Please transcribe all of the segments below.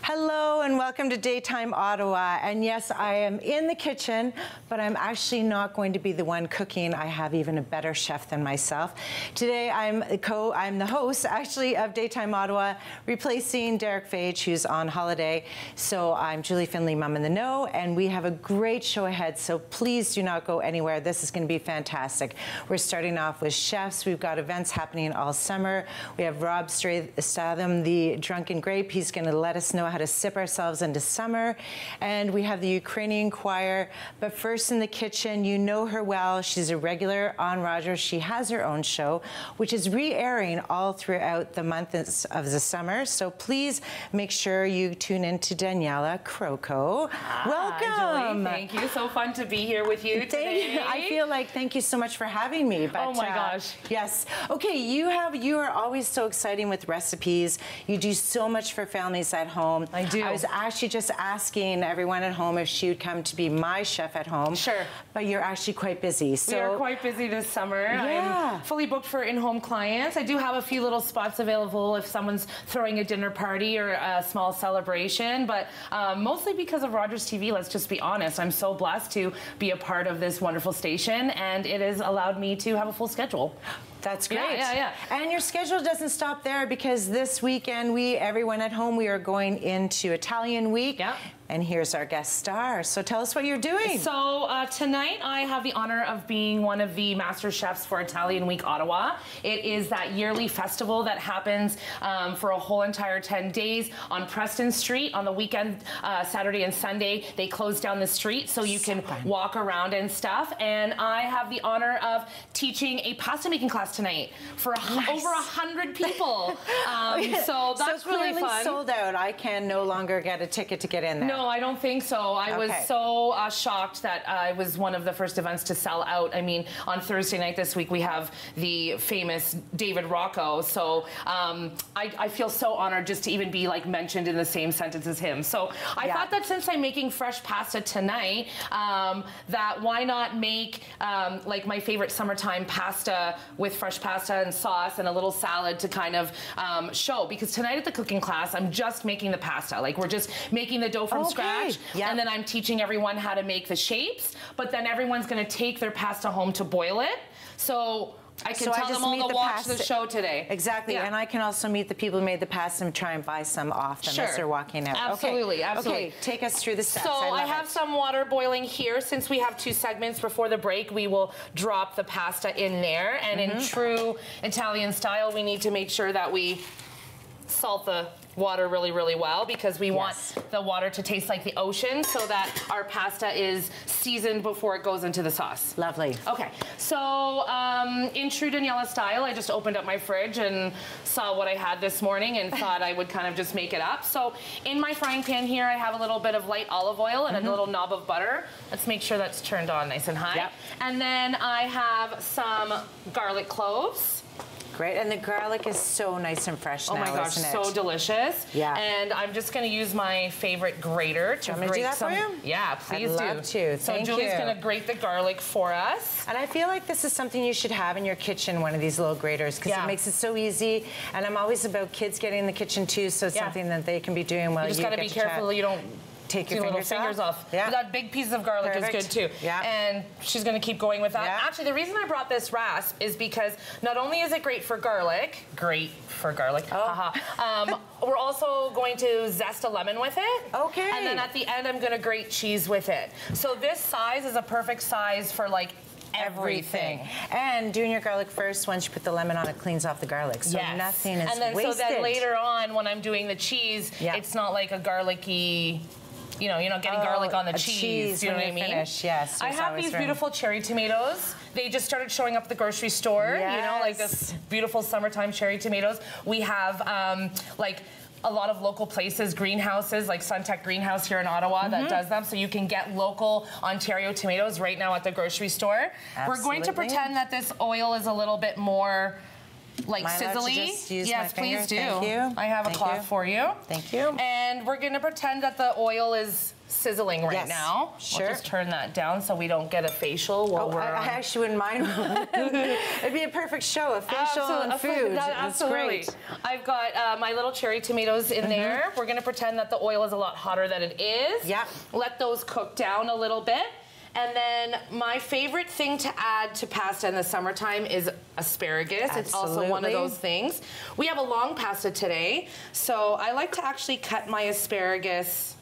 Hello and welcome to Daytime Ottawa. And yes, I am in the kitchen, but I'm actually not going to be the one cooking. I have even a better chef than myself. Today I'm the host actually of Daytime Ottawa, replacing Derek Fage, who's on holiday. So I'm Julie Finley, Mum in the Know, and we have a great show ahead. So please do not go anywhere. This is going to be fantastic. We're starting off with chefs. We've got events happening all summer. We have Rob Statham, the Drunken Grape. He's going to let us know how to sip ourselves into summer. And we have the Ukrainian choir. But first in the kitchen, you know her well. She's a regular on Rogers. She has her own show, which is re-airing all throughout the month of the summer. So please make sure you tune in to Daniela Croco. Welcome. Julie, thank you. So fun to be here with you today. I feel like thank you so much for having me. But, oh my gosh. Yes. Okay, you are always so exciting with recipes. You do so much for families at home. I do. I was actually just asking everyone at home if she would come to be my chef at home. Sure. But you're actually quite busy. So we are quite busy this summer. Yeah. I'm fully booked for in-home clients. I do have a few little spots available if someone's throwing a dinner party or a small celebration, but mostly because of Rogers TV, let's just be honest. I'm so blessed to be a part of this wonderful station, and it has allowed me to have a full schedule. That's great. Yeah. And your schedule doesn't stop there, because this weekend, everyone at home, we are going into Italian week. Yeah. And here's our guest star. So tell us what you're doing. So tonight I have the honor of being one of the master chefs for Italian Week Ottawa. It is that yearly festival that happens for a whole entire 10 days on Preston Street. On the weekend, Saturday and Sunday, they close down the street so you can walk around and stuff. And I have the honor of teaching a pasta making class tonight for over 100 people. So that's really fun. Sold out. I can no longer get a ticket to get in there. No, I don't think so. I was so shocked that it was one of the first events to sell out. I mean, on Thursday night this week, we have the famous David Rocco. So I feel so honored just to even be like mentioned in the same sentence as him. So I thought that since I'm making fresh pasta tonight, that why not make like my favorite summertime pasta with fresh pasta and sauce and a little salad to kind of show. Because tonight at the cooking class, I'm just making the pasta. Like we're just making the dough from scratch, and then I'm teaching everyone how to make the shapes, but then everyone's going to take their pasta home to boil it. So I can tell them all to watch the show today. Exactly, and I can also meet the people who made the pasta and try and buy some off them as they're walking out. Absolutely, absolutely. Okay, take us through the steps. So I have some water boiling here. Since we have 2 segments before the break, we will drop the pasta in there, and in true Italian style, we need to make sure that we salt the water really, really well, because we want the water to taste like the ocean so that our pasta is seasoned before it goes into the sauce. Lovely. Okay, so in true Daniela style, I just opened up my fridge and saw what I had this morning and thought I would kind of just make it up. So in my frying pan here, I have a little bit of light olive oil and a little knob of butter. Let's make sure that's turned on nice and high. Yep. And then I have some garlic cloves. Great, and the garlic is so nice and fresh now, oh my gosh, isn't it? So delicious. Yeah. And I'm just going to use my favorite grater to grate do that some. For you? Yeah, please I'd love to. So Julie's going to grate the garlic for us. And I feel like this is something you should have in your kitchen, one of these little graters, because it makes it so easy. And I'm always about kids getting in the kitchen too, so it's something that they can be doing while you just got to be careful you don't take your fingers off. Yeah. That big piece of garlic is good too. Yeah. And she's going to keep going with that. Yeah. Actually, the reason I brought this rasp is because not only is it great for garlic, we're also going to zest a lemon with it. Okay. And then at the end, I'm going to grate cheese with it. So this size is a perfect size for like everything. And doing your garlic first, once you put the lemon on, it cleans off the garlic. So nothing is wasted. So then later on, when I'm doing the cheese, it's not like a garlicky, you know, you're not getting garlic on the cheese. You know what I mean? Finish, yes. I have these beautiful cherry tomatoes. They just started showing up at the grocery store. You know, like this beautiful summertime cherry tomatoes. We have like a lot of local places, greenhouses, like Suntech Greenhouse here in Ottawa that does them, so you can get local Ontario tomatoes right now at the grocery store. We're going to pretend that this oil is a little bit more like sizzly. Yes, please do. Thank you. I have a cloth for you. Thank you. And we're going to pretend that the oil is sizzling right now. Sure. We'll just turn that down so we don't get a facial while we're... I actually wouldn't mind. It'd be a perfect show, a facial on food. That's great. I've got my little cherry tomatoes in there. We're gonna pretend that the oil is a lot hotter than it is. Yeah. Let those cook down a little bit. And then my favorite thing to add to pasta in the summertime is asparagus. Absolutely. It's also one of those things. We have a long pasta today, so I like to actually cut my asparagus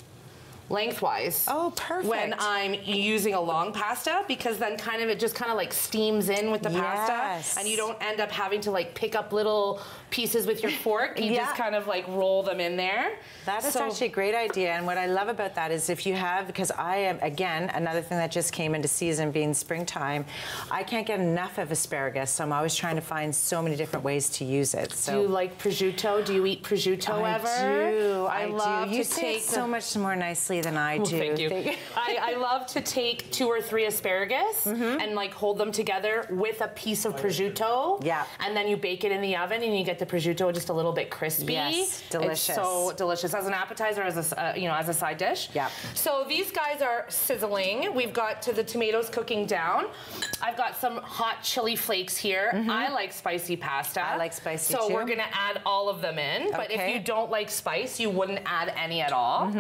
lengthwise. Oh, perfect. When I'm using a long pasta, because then it just kind of like steams in with the pasta, and you don't end up having to like pick up little pieces with your fork. You just kind of like roll them in there. That is actually a great idea, and what I love about that is if you have, because I am, again, another thing that just came into season being springtime, I can't get enough of asparagus, so I'm always trying to find so many different ways to use it. So. Do you like prosciutto? Do you eat prosciutto ever? I love to you say it so much more nicely than I do. Thank you. I love to take 2 or 3 asparagus and like hold them together with a piece of prosciutto. Yeah. And then you bake it in the oven and you get the prosciutto just a little bit crispy. Yes, delicious. It's so delicious as an appetizer, as a as a side dish. Yeah. So these guys are sizzling. We've got the tomatoes cooking down. I've got some hot chili flakes here. I like spicy pasta. I like spicy too. So we're gonna add all of them in. But if you don't like spice, you wouldn't add any at all.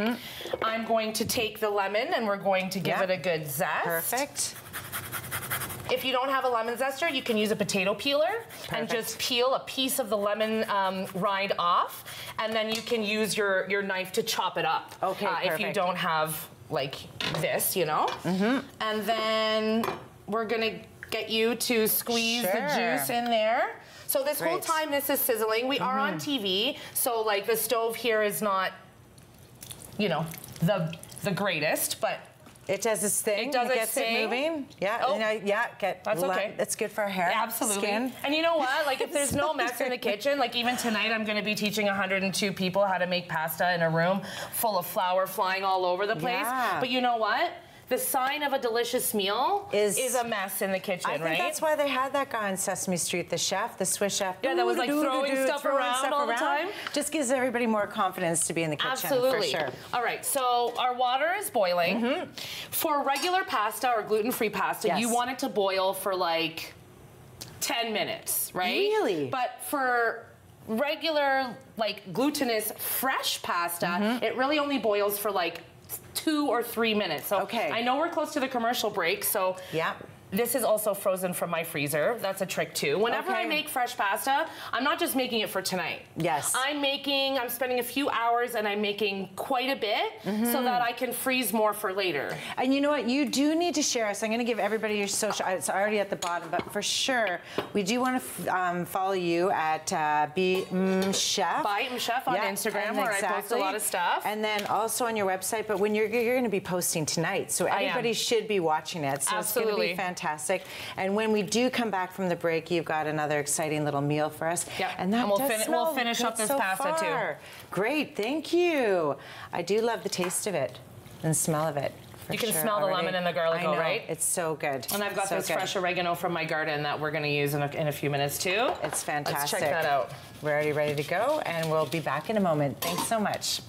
I'm going to take the lemon and we're going to give it a good zest. Perfect. If you don't have a lemon zester, you can use a potato peeler and just peel a piece of the lemon rind off, and then you can use your knife to chop it up. Okay, if you don't have like this, And then we're gonna get you to squeeze the juice in there. So this whole time this is sizzling. We are on TV, so like the stove here is not, the greatest, but it does its thing. It does its gets thing. It moving. Yeah. Oh. That's okay. That's good for our hair. Absolutely. Skin. And you know what? Like if there's no mess in the kitchen, like even tonight I'm going to be teaching 102 people how to make pasta in a room full of flour flying all over the place. Yeah. But you know what? The sign of a delicious meal is a mess in the kitchen, I think that's why they had that guy on Sesame Street, the chef, the Swiss chef. Yeah, that was like throwing stuff around all the time. Just gives everybody more confidence to be in the kitchen. Absolutely. For sure. All right, so our water is boiling. For regular pasta or gluten-free pasta, you want it to boil for like 10 minutes, right? Really? But for regular, like glutinous fresh pasta, it really only boils for like 2 or 3 minutes. So I know we're close to the commercial break, so this is also frozen from my freezer. That's a trick too. Whenever I make fresh pasta, I'm not just making it for tonight. Yes. I'm spending a few hours and I'm making quite a bit so that I can freeze more for later. And you know what? You do need to share us. I'm going to give everybody your social. It's already at the bottom, but for sure, we do want to follow you at Chef. By Chef on Instagram, where I post a lot of stuff. And then also on your website, but when you're going to be posting tonight, so everybody should be watching it. So it's going to be fantastic. And when we do come back from the break, you've got another exciting little meal for us. Yep. And that we'll finish up this pasta too. Great, thank you. I do love the taste of it and smell of it. You can smell the lemon and the garlic, right? It's so good. And I've got this fresh oregano from my garden that we're going to use in a few minutes too. It's fantastic. Let's check that out. We're already ready to go, and we'll be back in a moment. Thanks so much.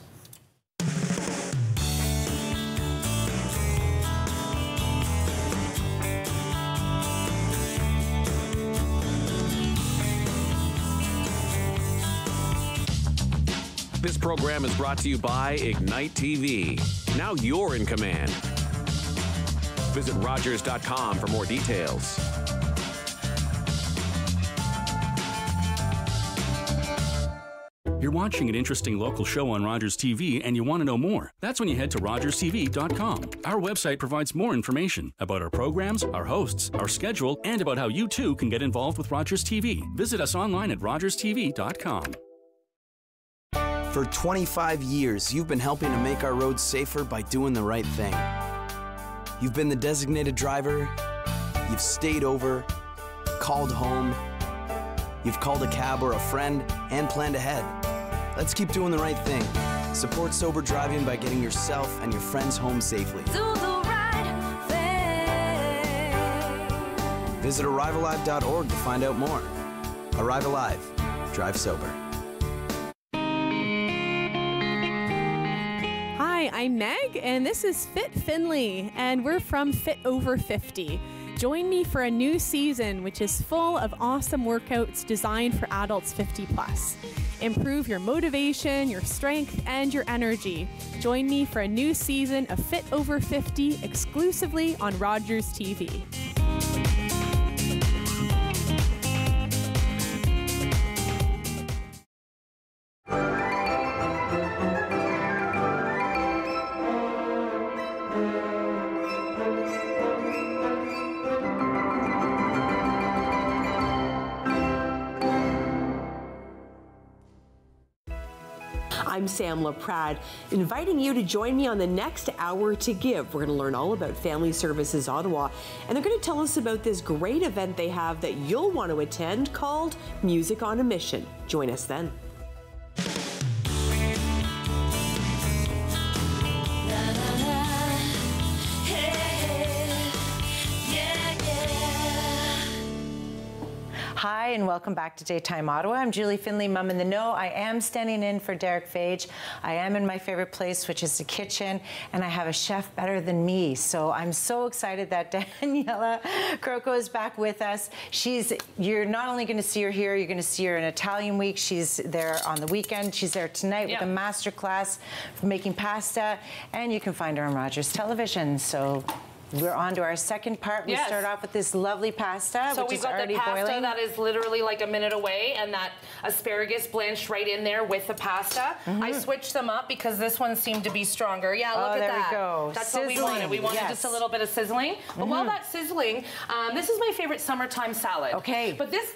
This program is brought to you by Ignite TV. Now you're in command. Visit Rogers.com for more details. You're watching an interesting local show on Rogers TV and you want to know more. That's when you head to RogersTV.com. Our website provides more information about our programs, our hosts, our schedule, and about how you too can get involved with Rogers TV. Visit us online at RogersTV.com. For 25 years, you've been helping to make our roads safer by doing the right thing. You've been the designated driver, you've stayed over, called home, you've called a cab or a friend, and planned ahead. Let's keep doing the right thing. Support sober driving by getting yourself and your friends home safely. Do the right thing. Visit ArriveAlive.org to find out more. Arrive Alive. Drive sober. Hi, Hi, I'm Meg, and this is Fit Finley, and we're from Fit Over 50. Join me for a new season, which is full of awesome workouts designed for adults 50 plus. Improve your motivation, your strength, and your energy. Join me for a new season of Fit Over 50 exclusively on Rogers TV. I'm Sam LaPrade, inviting you to join me on the next Hour to Give. We're going to learn all about Family Services Ottawa, and they're going to tell us about this great event they have that you'll want to attend called Music on a Mission. Join us then. Hi, and welcome back to Daytime Ottawa. I'm Julie Finley, Mum in the Know. I am standing in for Derek Fage. I am in my favorite place, which is the kitchen, and I have a chef better than me. So I'm so excited that Daniela Croco is back with us. You're not only going to see her here, you're going to see her in Italian week. She's there on the weekend. She's there tonight with a master class for making pasta, and you can find her on Rogers Television. So we're on to our second part. We start off with this lovely pasta, so which is already boiling. So we've got the pasta that is literally like a minute away, and that asparagus blanched right in there with the pasta. I switched them up because this one seemed to be stronger. Yeah, look at that. There we go. That's sizzling. What we wanted. We wanted just a little bit of sizzling. But while that's sizzling, this is my favorite summertime salad. Okay. But this,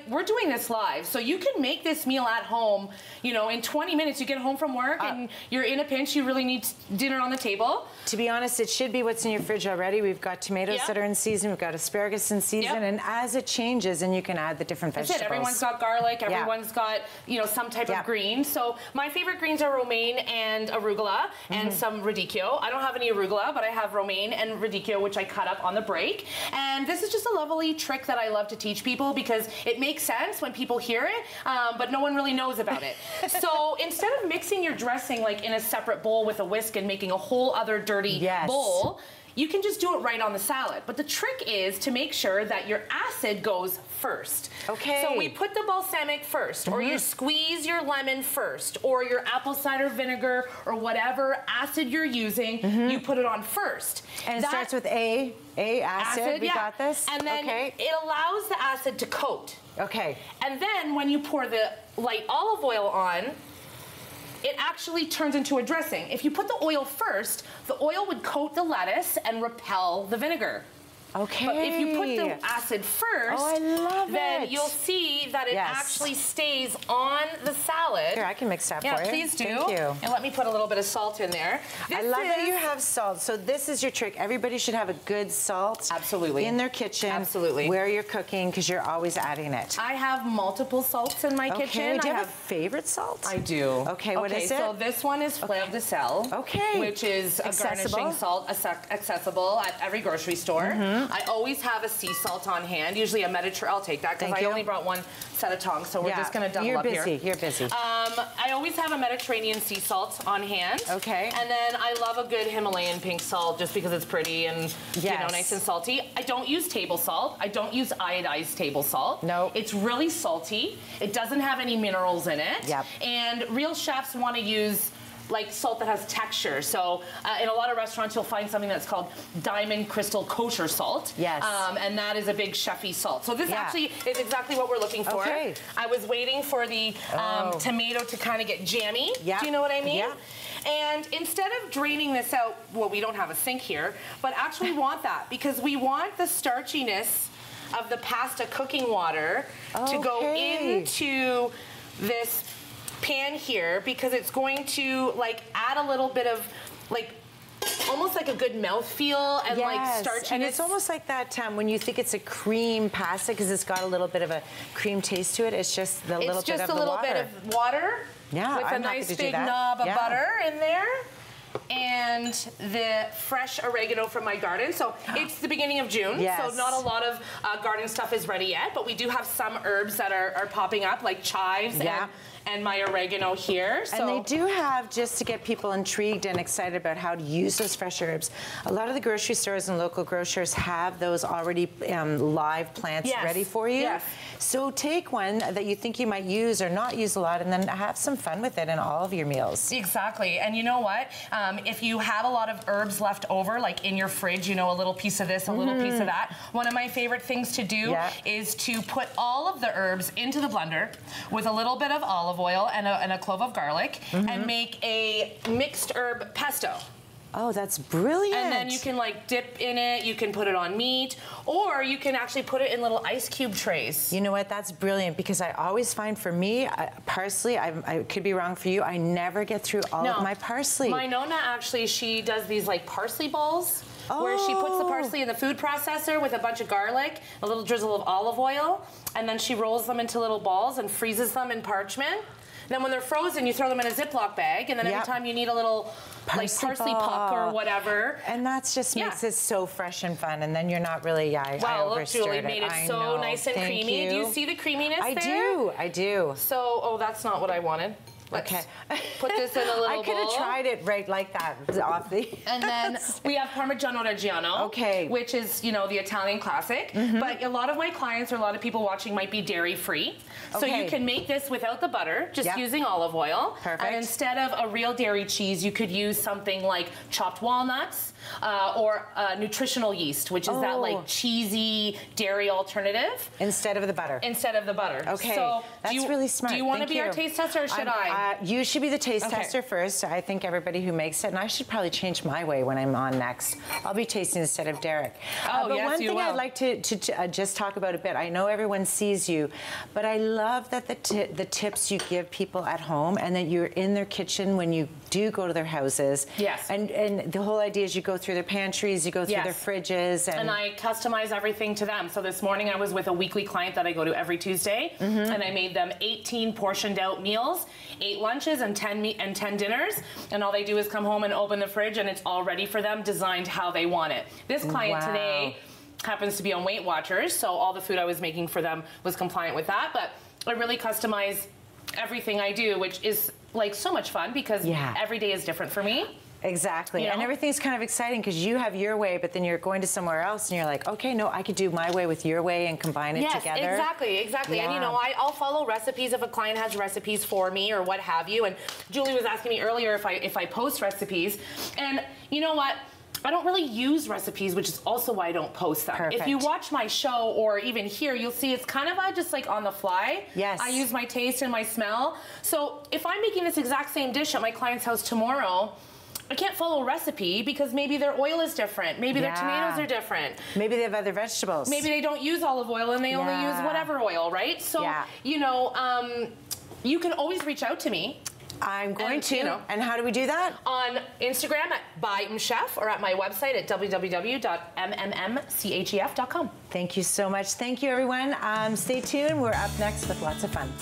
we're doing this live, so you can make this meal at home. You know, in 20 minutes, you get home from work and you're in a pinch. You really need dinner on the table. To be honest, it should be what's in your fridge already. We've got tomatoes that are in season. We've got asparagus in season. And as it changes, and you can add the different vegetables. That's it. Everyone's got garlic. Everyone's got, some type of green. So my favorite greens are romaine and arugula and some radicchio. I don't have any arugula, but I have romaine and radicchio, which I cut up on the break. And this is just a lovely trick that I love to teach people because it makes sense when people hear it, but no one really knows about it. So instead of mixing your dressing in a separate bowl with a whisk and making a whole other dirty bowl, you can just do it right on the salad. But the trick is to make sure that your acid goes first. Okay. So we put the balsamic first, or you squeeze your lemon first, or your apple cider vinegar, or whatever acid you're using, you put it on first. And it starts with A acid. We got this. And then it allows the acid to coat. Okay. And then when you pour the light olive oil on, it actually turns into a dressing. If you put the oil first, the oil would coat the lettuce and repel the vinegar. Okay. But if you put the acid first, then you'll see that it actually stays on the salad. Here, I can mix that for you. Yeah, please do. Thank you. And let me put a little bit of salt in there. I love that you have salt. So this is your trick. Everybody should have a good salt in their kitchen where you're cooking because you're always adding it. I have multiple salts in my kitchen. Do you have a favorite salt? I do. Okay, what is it? So this one is Fleur de Sel, which is a garnishing salt, accessible at every grocery store. I always have a sea salt on hand, usually a Mediterranean. I'll take that because I only brought one set of tongs, so we're just going to double up here. You're busy. I always have a Mediterranean sea salt on hand. Okay. And then I love a good Himalayan pink salt just because it's pretty and nice and salty. I don't use table salt. I don't use iodized table salt. No. It's really salty. It doesn't have any minerals in it. Yep. And real chefs want to use salt that has texture. So in a lot of restaurants, you'll find something that's called diamond crystal kosher salt. Yes. And that is a big chefy salt. So this actually is exactly what we're looking for. Okay. I was waiting for the tomato to kind of get jammy. Yeah. Do you know what I mean? Yeah. And instead of draining this out, well, we don't have a sink here, but actually we want that because we want the starchiness of the pasta cooking water to go into this pan here because it's going to add a little bit of almost like a good mouthfeel and starchiness. And it's almost like that when you think it's a cream pasta because it's got a little bit of a cream taste to it. It's just a little bit of the water. Bit of water with a nice big knob of butter in there. And and the fresh oregano from my garden. So it's the beginning of June, so not a lot of garden stuff is ready yet, but we do have some herbs that are popping up, like chives and my oregano here. And they do have, just to get people intrigued and excited about how to use those fresh herbs, a lot of the grocery stores and local grocers have those already live plants ready for you. Yes. So take one that you think you might use or not use a lot, and then have some fun with it in all of your meals. Exactly. And you know what? If you have a lot of herbs left over, like in your fridge, you know, a little piece of this, a little piece of that, one of my favorite things to do is to put all of the herbs into the blender with a little bit of olive oil and a clove of garlic and make a mixed herb pesto. Oh, that's brilliant. And then you can like dip in it, you can put it on meat, or you can actually put it in little ice cube trays. You know what, that's brilliant, because I always find for me, parsley, I could be wrong for you, I never get through all of my parsley. My Nona actually, she does these like parsley balls, where she puts the parsley in the food processor with a bunch of garlic, a little drizzle of olive oil, and then she rolls them into little balls and freezes them in parchment. Then when they're frozen, you throw them in a Ziploc bag, and then every time you need a little parsley puck or whatever. And that's just makes it so fresh and fun, and then you're not really, wow, look, Julie made it so nice and creamy. Do you see the creaminess there? I do. So, that's not what I wanted. Let's put this in a little bowl. I could have tried it right like that, off the... And then we have Parmigiano Reggiano, which is, you know, the Italian classic. But a lot of my clients or a lot of people watching might be dairy-free. So you can make this without the butter, just using olive oil. Perfect. And instead of a real dairy cheese, you could use something like chopped walnuts or nutritional yeast, which is that like cheesy dairy alternative. Instead of the butter. Instead of the butter. Okay, so that's really smart. Do you want to be our taste tester, or should I? You should be the taste tester first. I think everybody who makes it, and I should probably change my way when I'm on next. I'll be tasting instead of Derek. But one thing I'd like to just talk about a bit, I know everyone sees you, but I love that the tips you give people at home, and that you're in their kitchen when you do go to their houses. Yes. And the whole idea is you go through their pantries, you go through their fridges. And I customize everything to them. So this morning I was with a weekly client that I go to every Tuesday, and I made them 18 portioned out meals, 8 lunches and 10 dinners, and all they do is come home and open the fridge, and it's all ready for them, designed how they want it. This client today happens to be on Weight Watchers, so all the food I was making for them was compliant with that, but I really customize everything I do, which is like so much fun, because every day is different for me. Exactly. You know? And everything's kind of exciting because you have your way, but then you're going to somewhere else and you're like, okay, no, I could do my way with your way and combine it together. Exactly. And you know, I'll follow recipes if a client has recipes for me or what have you. And Julie was asking me earlier if I post recipes. And you know what? I don't really use recipes, which is also why I don't post them. Perfect. If you watch my show or even here, you'll see it's kind of just like on the fly. Yes. I use my taste and my smell. So if I'm making this exact same dish at my client's house tomorrow, I can't follow a recipe because maybe their oil is different. Maybe their tomatoes are different. Maybe they have other vegetables. Maybe they don't use olive oil and they only use whatever oil, right? So, you know, you can always reach out to me. I'm going to. You know, and how do we do that? On Instagram at @ByMChef or at my website at www.mmchef.com. Thank you so much. Thank you, everyone. Stay tuned. We're up next with lots of fun.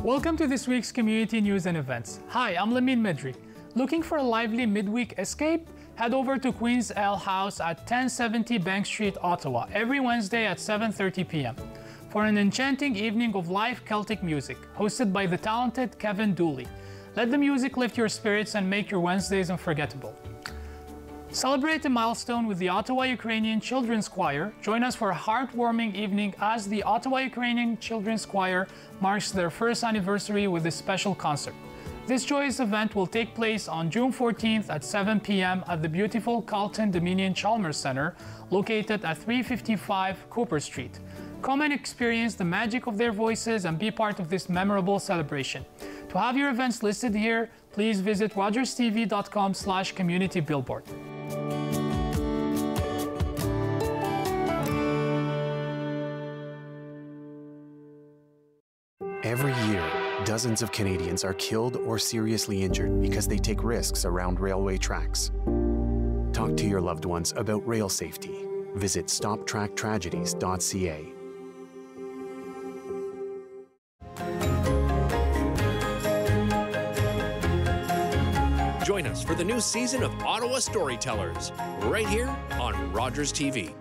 Welcome to this week's community news and events. Hi, I'm Lamin Medri. Looking for a lively midweek escape? Head over to Queen's Ale House at 1070 Bank Street, Ottawa, every Wednesday at 7:30 p.m. for an enchanting evening of live Celtic music, hosted by the talented Kevin Dooley. Let the music lift your spirits and make your Wednesdays unforgettable. Celebrate a milestone with the Ottawa Ukrainian Children's Choir. Join us for a heartwarming evening as the Ottawa Ukrainian Children's Choir marks their first anniversary with a special concert. This joyous event will take place on June 14th at 7 p.m. at the beautiful Carlton Dominion Chalmers Centre, located at 355 Cooper Street. Come and experience the magic of their voices and be part of this memorable celebration. To have your events listed here, please visit rogerstv.com/community-billboard. Every year, dozens of Canadians are killed or seriously injured because they take risks around railway tracks. Talk to your loved ones about rail safety. Visit stoptracktragedies.ca. Join us for the new season of Ottawa Storytellers, right here on Rogers TV.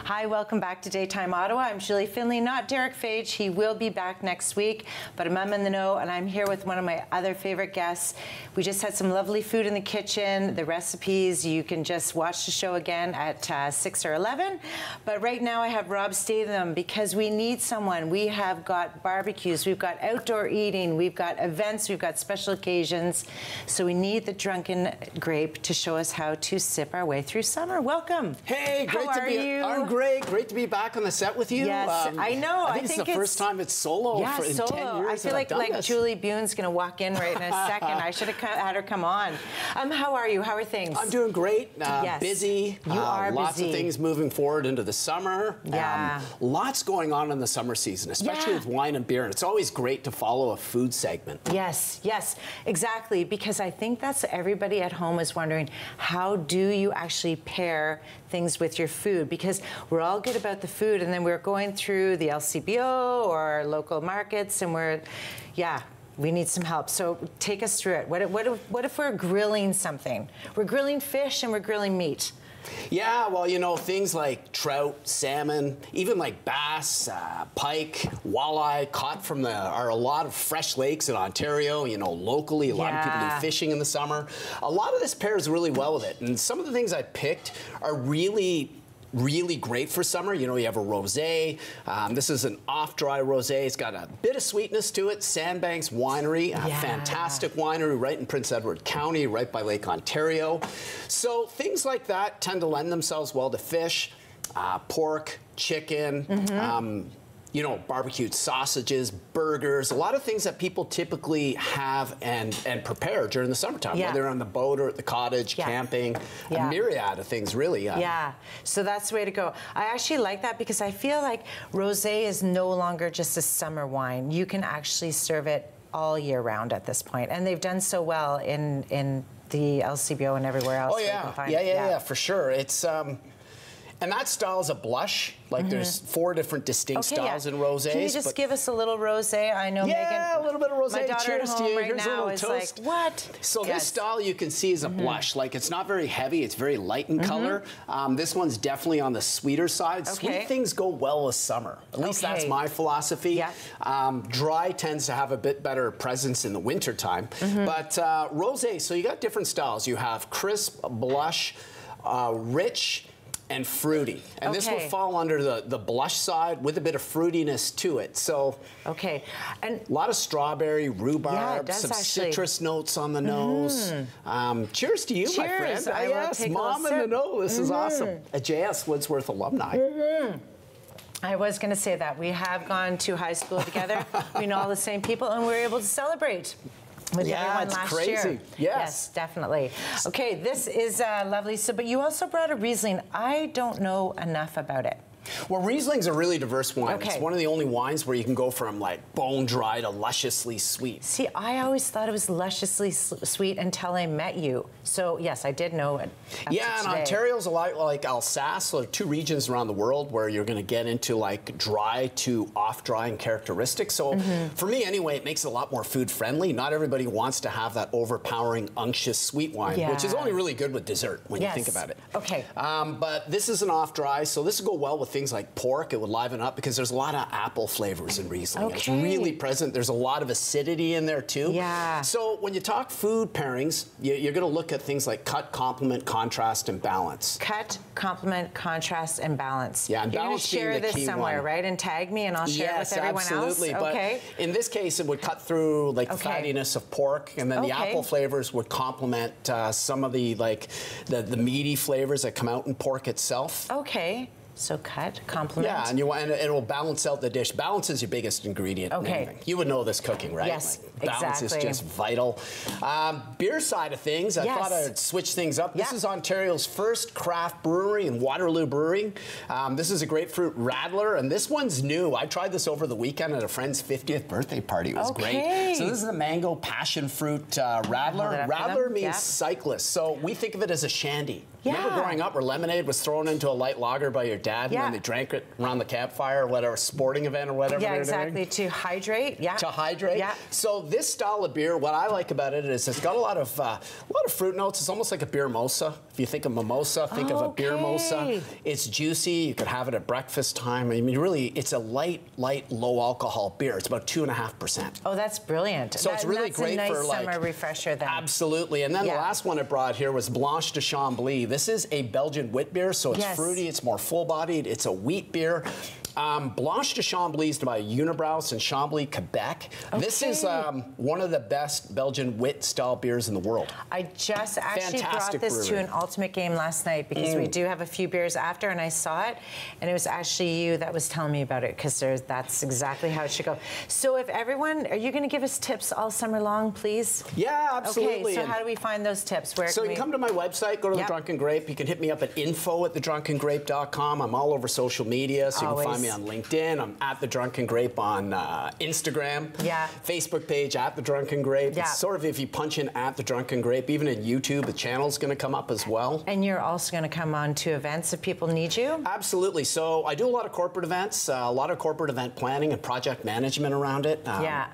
Hi, welcome back to Daytime Ottawa. I'm Julie Finley, not Derek Fage. He will be back next week, but I'm in the know, and I'm here with one of my other favorite guests. We just had some lovely food in the kitchen, the recipes. You can just watch the show again at 6 or 11. But right now I have Rob Statham because we need someone. We have got barbecues, we've got outdoor eating, we've got events, we've got special occasions. So we need the drunken grape to show us how to sip our way through summer. Welcome. Hey, great to be here. I'm great. Great to be back on the set with you. Yes, I know. I think it's the first time it's solo in 10 years. I feel like Julie Bune's going to walk in right in a second. I should have had her come on. How are you? How are things? I'm doing great. Yes. Busy. You are lots busy. of things moving forward into the summer. Yeah. Lots going on in the summer season, especially with wine and beer. And it's always great to follow a food segment. Yes, yes, exactly. Because I think that's everybody at home is wondering, how do you actually pair things with your food? Because we're all good about the food, and then we're going through the LCBO or our local markets, and we need some help. So take us through it. What if we're grilling something? We're grilling fish and we're grilling meat. Yeah, well, you know, things like trout, salmon, even like bass, pike, walleye, caught from a lot of fresh lakes in Ontario, you know, locally. A lot of people do fishing in the summer. A lot of this pairs really well with it. And some of the things I picked are really great for summer. You know, you have a rosé. This is an off-dry rosé. It's got a bit of sweetness to it. Sandbanks Winery, a fantastic winery right in Prince Edward County, right by Lake Ontario. So things like that tend to lend themselves well to fish, pork, chicken, you know, barbecued sausages, burgers, a lot of things that people typically have and prepare during the summertime, whether on the boat or at the cottage, camping, a myriad of things, really. Yeah, so that's the way to go. I actually like that because I feel like rosé is no longer just a summer wine. You can actually serve it all year round at this point, and they've done so well in the LCBO and everywhere else. Oh yeah, for sure. It's and that style is a blush. Like there's 4 different distinct styles in rosés. Can you just give us a little rosé? I know Megan. Yeah, a little bit of rosé. My daughter Cheers at to home you. right Here's now a is little like, what? So this style you can see is a blush. Like it's not very heavy. It's very light in color. This one's definitely on the sweeter side. Sweet things go well with summer. At least that's my philosophy. Dry tends to have a bit better presence in the winter time. But rosé, so you got different styles. You have crisp, blush, rich, and fruity. And this will fall under the blush side with a bit of fruitiness to it. So and a lot of strawberry, rhubarb, some citrus notes on the nose. Cheers to you, my friend. Yes, Mom in the know. This is awesome. A J.S. Woodsworth alumni. I was going to say that. We have gone to high school together. We know all the same people, and we were able to celebrate with everyone last year. Yes, definitely. Okay, this is lovely. So, but you also brought a Riesling. I don't know enough about it. Well, Riesling's a really diverse wine. It's one of the only wines where you can go from like bone dry to lusciously sweet. See, I always thought it was lusciously sweet until I met you. So yes, I did know it. Yeah, and Ontario's a lot like Alsace. So there are 2 regions around the world where you're going to get into like dry to off-drying characteristics. So for me anyway, it makes it a lot more food friendly. Not everybody wants to have that overpowering, unctuous sweet wine, which is only really good with dessert when you think about it. Okay. But this is an off-dry, so this will go well with things like pork, it would liven up because there's a lot of apple flavors in Riesling. It's really present. There's a lot of acidity in there too. Yeah. So when you talk food pairings, you're going to look at things like cut, complement, contrast, and balance. Cut, complement, contrast, and balance. Yeah, and you're balance going to share being the this key somewhere, one. right? And tag me, and I'll share it with everyone absolutely. else. But in this case, it would cut through like the fattiness of pork, and then the apple flavors would complement some of the the meaty flavors that come out in pork itself. Okay. So cut, complement. Yeah, and it will balance out the dish. Balance is your biggest ingredient in anything. You would know this cooking, right? Yes, balance is just vital. Beer side of things, I thought I'd switch things up. This is Ontario's first craft brewery in Waterloo Brewing. This is a grapefruit radler, and this one's new. I tried this over the weekend at a friend's 50th birthday party. It was great. So this is a mango passion fruit radler. Radler means cyclist, so we think of it as a shandy. Remember growing up where lemonade was thrown into a light lager by your dad, and then they drank it around the campfire or whatever, sporting event or whatever they're doing? To hydrate, To hydrate. So this style of beer, what I like about it is it's got a lot of fruit notes. It's almost like a beer mosa. If you think of mimosa, think of a beer mosa. It's juicy. You could have it at breakfast time. I mean, really, it's a light, low alcohol beer. It's about 2.5%. Oh, that's brilliant. So it's really great for a nice summer refresher then. Absolutely. And then the last one I brought here was Blanche de Chambly. This is a Belgian wit beer, so it's fruity, it's more full-bodied, it's a wheat beer. Blanche de Chambly is by Unibrous in Chambly, Quebec. This is one of the best Belgian wit-style beers in the world. I just actually brought this to an ultimate game last night because we do have a few beers after, and I saw it, and it was actually you that was telling me about it because that's exactly how it should go. So if everyone, are you going to give us tips all summer long, please? Yeah, absolutely. Okay, so how do we find those tips? Where so you can come to my website, go to The Drunken Grape. You can hit me up at info@thedrunkengrape.com. I'm all over social media, so you can find me on LinkedIn. I'm at The Drunken Grape on Instagram. Facebook page at The Drunken Grape. It's sort of, if you punch in at The Drunken Grape, even in YouTube, the channel's going to come up as well. And you're also going to come on to events if people need you? Absolutely. So I do a lot of corporate events, a lot of corporate event planning and project management around it.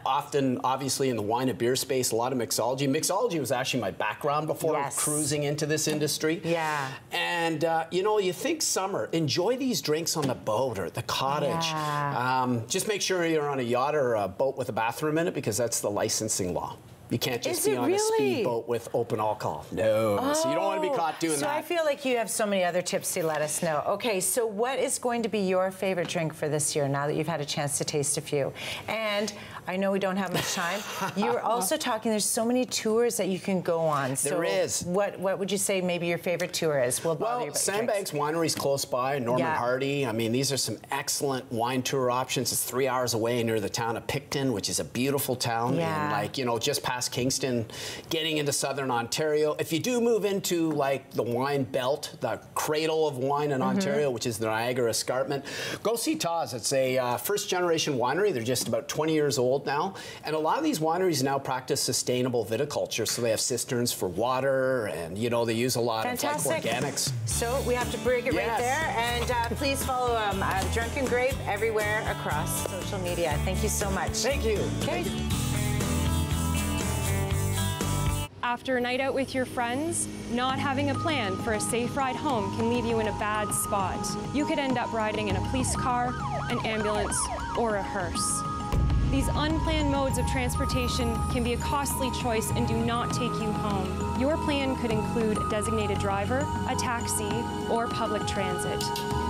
Often, obviously, in the wine and beer space, a lot of mixology. Mixology was actually my background before cruising into this industry. And, you know, you think summer, enjoy these drinks on the boat or at the cottage. Just make sure you're on a yacht or a boat with a bathroom in it because that's the licensing law. You can't just be on a speedboat with open alcohol. No. So you don't want to be caught doing that. So I feel like you have so many other tips to let us know. Okay, so what is going to be your favorite drink for this year now that you've had a chance to taste a few? And I know we don't have much time. You were also talking, there's so many tours that you can go on. So there is. What would you say maybe your favorite tour is? Well, Sandbags Winery's close by, Norman Hardy. I mean, these are some excellent wine tour options. It's 3 hours away near the town of Picton, which is a beautiful town. And like, you know, just past Kingston, getting into southern Ontario. If you do move into like the wine belt, the cradle of wine in Ontario, which is the Niagara Escarpment, go see Taz. It's a first generation winery. They're just about 20 years old now, and a lot of these wineries now practice sustainable viticulture, so they have cisterns for water, and you know, they use a lot of like organics. So we have to bring it right there, and please follow Drunken Grape everywhere across social media. Thank you so much. Thank you. Okay. After a night out with your friends, not having a plan for a safe ride home can leave you in a bad spot. You could end up riding in a police car, an ambulance, or a hearse. These unplanned modes of transportation can be a costly choice and do not take you home. Your plan could include a designated driver, a taxi, or public transit.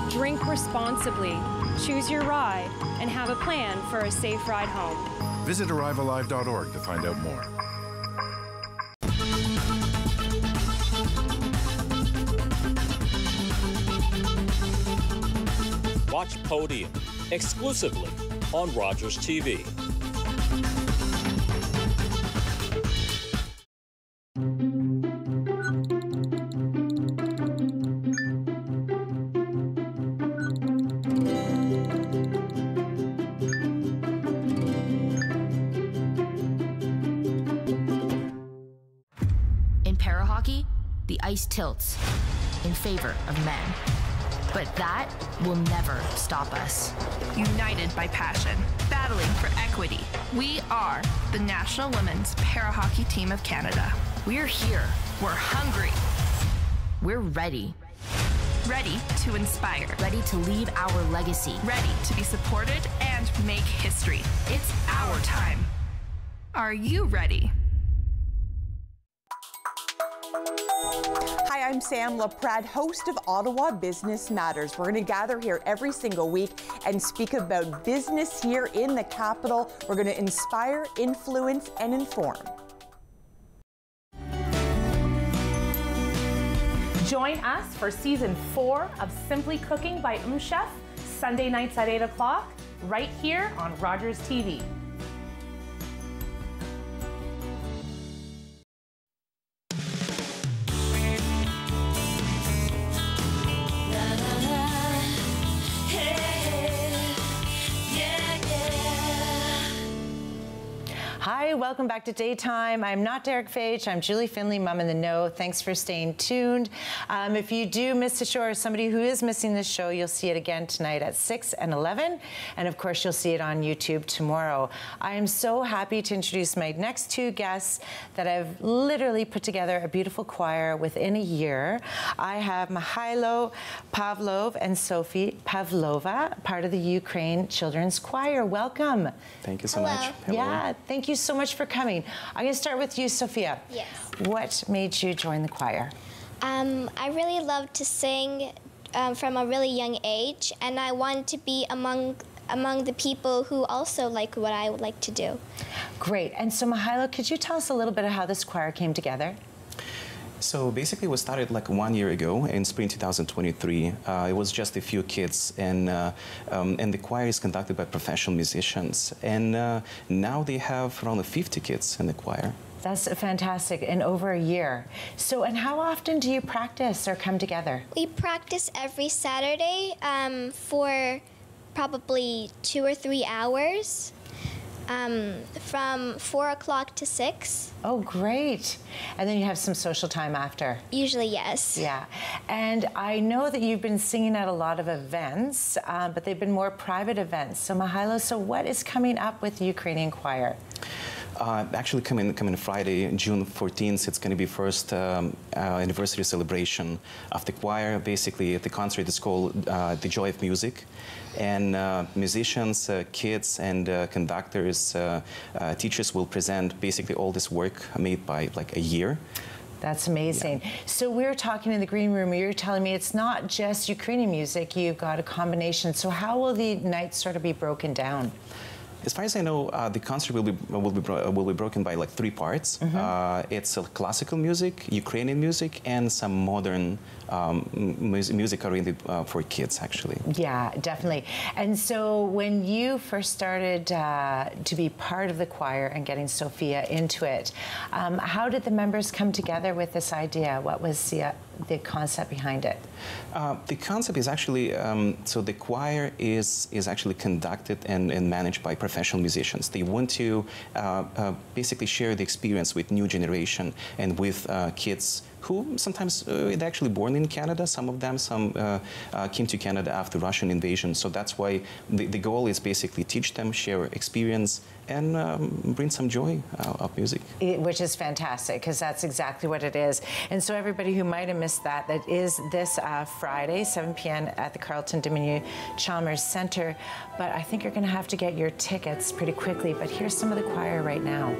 Drink responsibly, choose your ride, and have a plan for a safe ride home. Visit arrivealive.org to find out more. Watch Podium exclusively on Rogers TV. In para-hockey, the ice tilts in favor of men. But that will never stop us. United by passion, battling for equity. We are the National Women's Para-Hockey Team of Canada. We're here. We're hungry. We're ready. Ready to inspire. Ready to leave our legacy. Ready to be supported and make history. It's our time. Are you ready? Hi, I'm Sam LaPrade, host of Ottawa Business Matters. We're going to gather here every single week and speak about business here in the capital. We're going to inspire, influence, and inform. Join us for season 4 of Simply Cooking by Chef, Sunday nights at 8 o'clock, right here on Rogers TV. Hi, welcome back to Daytime. I'm not Derek Fage. I'm Julie Finley, Mom in the Know. Thanks for staying tuned. If you do miss the show, or somebody who is missing the show, you'll see it again tonight at 6 and 11. And of course, you'll see it on YouTube tomorrow. I am so happy to introduce my next 2 guests that I've literally put together a beautiful choir within a year. I have Mihailo Pavlov and Sophie Pavlova, part of the Ukraine Children's Choir. Welcome. Thank you so much. Hello. Yeah, thank you so much for coming. I'm going to start with you, Sophia. Yes. What made you join the choir? I really love to sing from a really young age, and I wanted to be among the people who also like what I would like to do. Great. And so, Mihailo, could you tell us a little bit of how this choir came together? So basically, we started like 1 year ago in spring 2023. It was just a few kids, and the choir is conducted by professional musicians. And now they have around 50 kids in the choir. That's fantastic, in over a year. So, and how often do you practice or come together? We practice every Saturday for probably 2 or 3 hours. From 4 o'clock to 6. Oh, great. And then you have some social time after? Usually, yes. Yeah. And I know that you've been singing at a lot of events, but they've been more private events. So, Mihailo, so what is coming up with the Ukrainian Choir? Actually, coming Friday, June 14th, it's going to be first anniversary celebration of the choir. Basically, the concert is called The Joy of Music. And musicians, kids, and conductors, teachers will present basically all this work made by like a year. That's amazing. Yeah. So we're talking in the green room, you're telling me it's not just Ukrainian music, you've got a combination. So how will the night sort of be broken down? As far as I know, the concert will be broken by like 3 parts. It's classical music, Ukrainian music, and some modern music oriented for kids, actually. Yeah, definitely. And so when you first started to be part of the choir and getting Sophia into it, how did the members come together with this idea? What was the concept behind it? The concept is actually, so the choir is actually conducted and managed by professional musicians. They want to basically share the experience with new generation and with kids who sometimes they're actually born in Canada. Some of them, came to Canada after Russian invasion. So that's why the goal is basically teach them, share experience, and bring some joy of music. Which is fantastic, because that's exactly what it is. And so everybody who might have missed that is this Friday, 7 p.m. at the Carleton Dominion Chalmers Centre. But I think you're going to have to get your tickets pretty quickly. But here's some of the choir right now.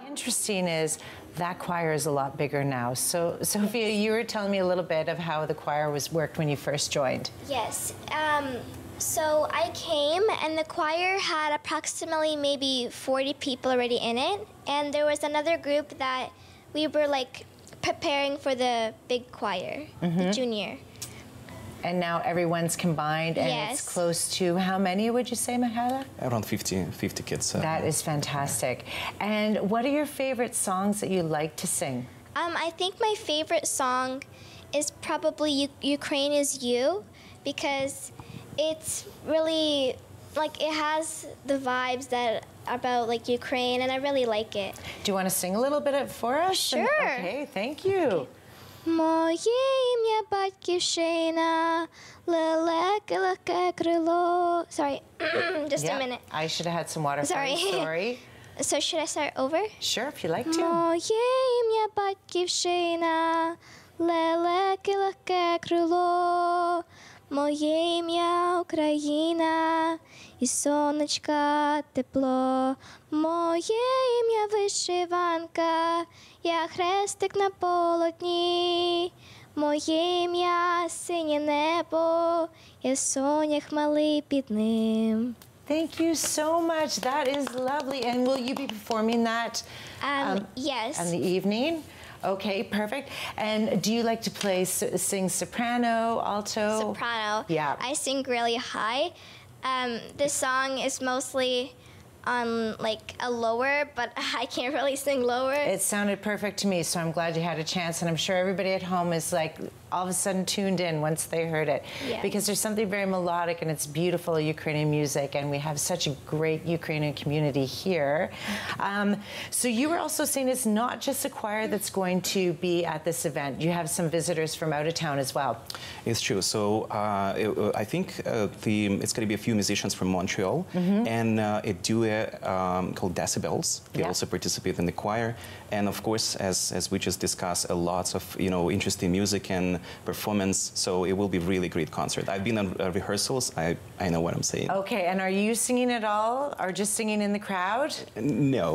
Interesting is that choir is a lot bigger now. So, Sophia, you were telling me a little bit of how the choir worked when you first joined. Yes. So I came, and the choir had approximately maybe 40 people already in it, and there was another group that we were like preparing for the big choir, the junior. And now everyone's combined, and Yes. it's close to how many would you say, Mihaela? Around 50 kids. That is fantastic. And what are your favorite songs that you like to sing? I think my favorite song is probably Ukraine Is You, because it's really, like, it has the vibes that about like Ukraine, and I really like it. Do you want to sing a little bit for us? Sure. Okay, thank you. Моє ім'я батьківщина, лелеке крило. Sorry, just a minute. I should have had some water. Sorry. Sorry. So should I start over? Sure, if you like to. Моє ім'я батьківщина, лелеке крило. Моє ім'я Україна, і сонечка тепло. Моє ім'я вишиванка, я хрестик на полотні. Моє ім'я синє небо, я сонях малий під ним. Thank you so much. That is lovely. And will you be performing that yes. in the evening? Okay, perfect. And do you like to sing soprano, alto? Soprano. Yeah. I sing really high. This song is mostly on like a lower, but I can't really sing lower. It sounded perfect to me, so I'm glad you had a chance. And I'm sure everybody at home is like all of a sudden tuned in once they heard it. Yeah. Because there's something very melodic and it's beautiful Ukrainian music, and we have such a great Ukrainian community here. So you were also saying it's not just a choir that's going to be at this event. You have some visitors from out of town as well. It's true. So I think it's going to be a few musicians from Montreal and a duet called Decibels. They also participate in the choir. And of course, as we just discussed, lots of interesting music and performance. So it will be a really great concert. I've been on rehearsals. I know what I'm saying. Okay, and are you singing at all, or just singing in the crowd? No,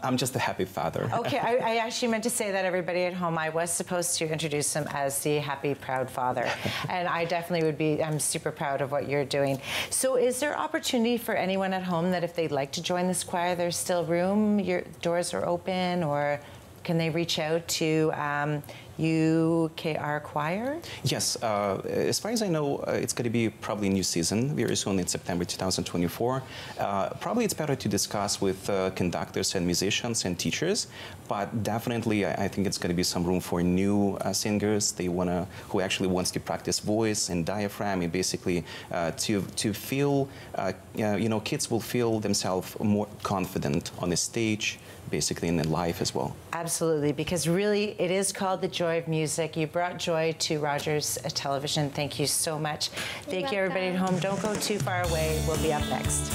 I'm just a happy father. Okay, I actually meant to say that, everybody at home. I was supposed to introduce him as the happy, proud father. And I definitely would be, I'm super proud of what you're doing. So is there opportunity for anyone at home that if they'd like to join this choir, there's still room, your doors are open, or can they reach out to UKR Choir? Yes, as far as I know, it's going to be probably a new season very soon in September 2024. Probably it's better to discuss with conductors and musicians and teachers, but definitely I think it's going to be some room for new singers. Who actually wants to practice voice and diaphragm, and basically to feel, kids will feel themselves more confident on the stage, basically in their life as well. Absolutely, because really it is called the Joy of Music. You brought joy to Rogers Television. Thank you so much. Thank you, everybody at home. Don't go too far away. We'll be up next.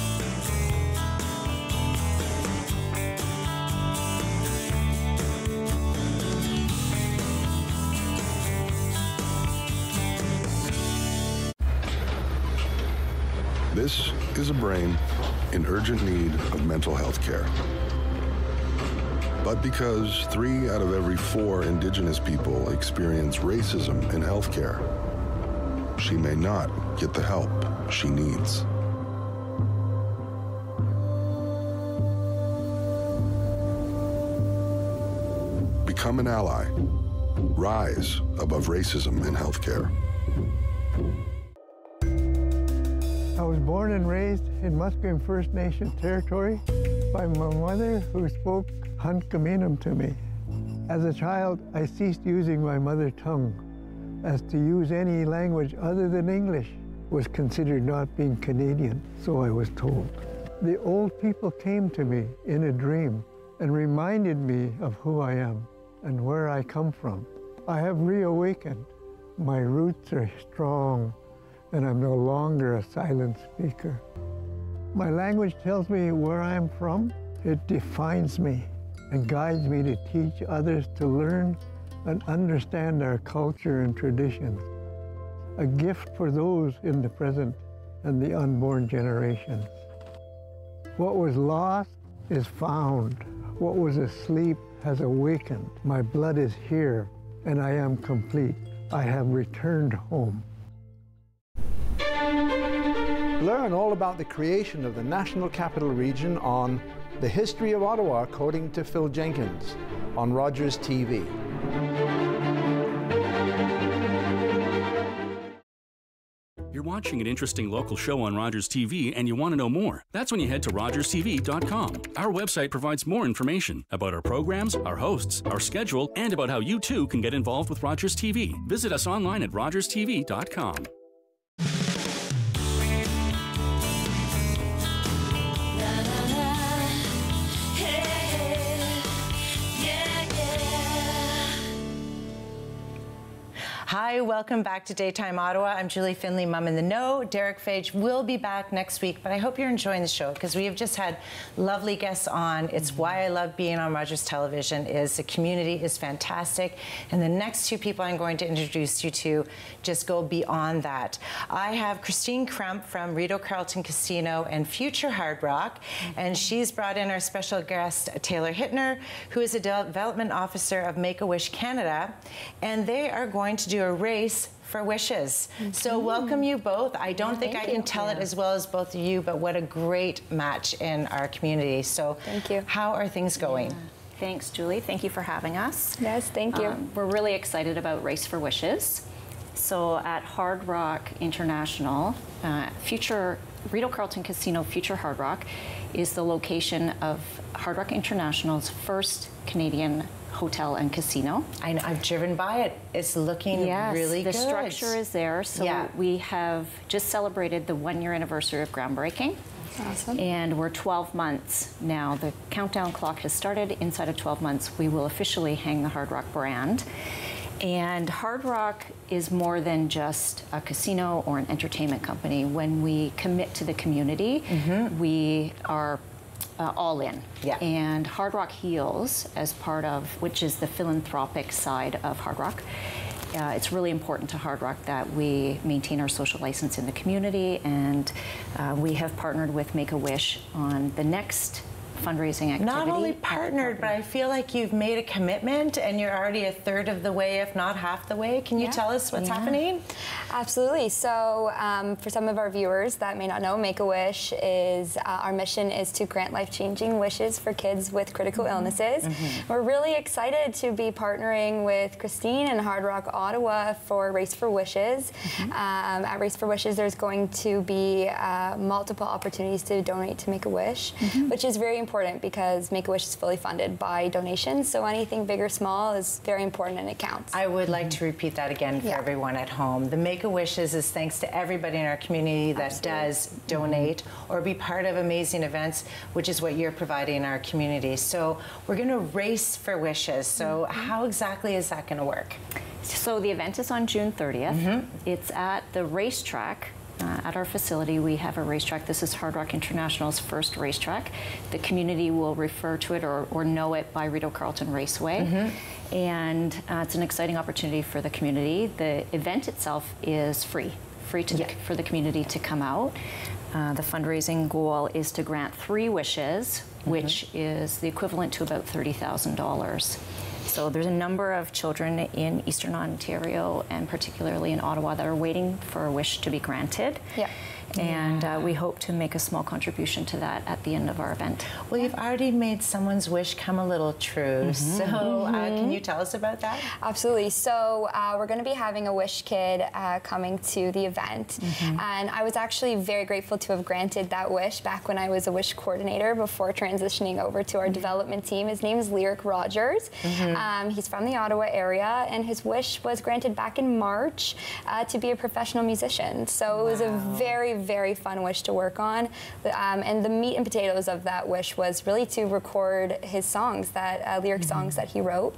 This is a brain in urgent need of mental health care. But because 3 out of every 4 Indigenous people experience racism in healthcare, she may not get the help she needs. Become an ally. Rise above racism in healthcare. I was born and raised in Musqueam First Nation territory by my mother, who spoke Hunkaminam to me. As a child, I ceased using my mother tongue, as to use any language other than English was considered not being Canadian, so I was told. The old people came to me in a dream and reminded me of who I am and where I come from. I have reawakened. My roots are strong, and I'm no longer a silent speaker. My language tells me where I'm from. It defines me and guides me to teach others to learn and understand our culture and traditions. A gift for those in the present and the unborn generations. What was lost is found. What was asleep has awakened. My blood is here, and I am complete. I have returned home. Learn all about the creation of the National Capital Region on The History of Ottawa, according to Phil Jenkins, on Rogers TV. watching an interesting local show on Rogers TV and you want to know more, that's when you head to RogersTV.com. Our website provides more information about our programs, our hosts, our schedule, and about how you too can get involved with Rogers TV. Visit us online at RogersTV.com. Hi, welcome back to Daytime Ottawa. I'm Julie Finley, Mum in the Know. Derek Fage will be back next week, but I hope you're enjoying the show because we have just had lovely guests on. It's why I love being on Rogers Television. Is the community is fantastic, and the next two people I'm going to introduce you to just go beyond that. I have Christine Crump from Rideau Carlton Casino and Future Hard Rock, and she's brought in our special guest Taylor Hittner, who is a development officer of Make-A-Wish Canada, and they are going to do a race for wishes. So welcome you both. I don't think I can tell it as well as both of you, but what a great match in our community. So thank you. How are things going? Thanks, Julie. Thank you for having us. Yes, thank you. We're really excited about Race for Wishes. So at Hard Rock International, Rideau Carlton Casino Future Hard Rock is the location of Hard Rock International's first Canadian hotel and casino. I've driven by it. It's looking really good. The structure is there. So we have just celebrated the 1-year anniversary of groundbreaking. Awesome. And we're 12 months now. The countdown clock has started. Inside of 12 months, we will officially hang the Hard Rock brand. And Hard Rock is more than just a casino or an entertainment company. When we commit to the community, we are all in. And Hard Rock Heals, as part of, which is the philanthropic side of Hard Rock, it's really important to Hard Rock that we maintain our social license in the community, and we have partnered with Make-A-Wish on the next fundraising activity. Not only partnered, but I feel like you've made a commitment and you're already a third of the way, if not half the way. Can you tell us what's happening? Absolutely. So for some of our viewers that may not know, Make-A-Wish is, our mission is to grant life-changing wishes for kids with critical illnesses. We're really excited to be partnering with Christine and Hard Rock Ottawa for Race for Wishes. At Race for Wishes, there's going to be multiple opportunities to donate to Make-A-Wish, which is very important because Make-A-Wish is fully funded by donations, so anything big or small is very important and it counts. I would like to repeat that again for everyone at home. The Make-A-Wishes is thanks to everybody in our community that does donate or be part of amazing events, which is what you're providing in our community. So we're going to race for wishes. So how exactly is that going to work? So the event is on June 30th. It's at the racetrack. At our facility, we have a racetrack. This is Hard Rock International's first racetrack. The community will refer to it or know it by Rideau Carlton Raceway. And it's an exciting opportunity for the community. The event itself is free for the community to come out. The fundraising goal is to grant 3 wishes, which is the equivalent to about $30,000. So there's a number of children in Eastern Ontario and particularly in Ottawa that are waiting for a wish to be granted. And we hope to make a small contribution to that at the end of our event. Well, you've already made someone's wish come a little true. So can you tell us about that? Absolutely. So we're going to be having a wish kid coming to the event. And I was actually very grateful to have granted that wish back when I was a wish coordinator before transitioning over to our development team. His name is Lyric Rogers. He's from the Ottawa area, and his wish was granted back in March to be a professional musician. So it was a very, very fun wish to work on. And the meat and potatoes of that wish was really to record his songs, lyric songs that he wrote.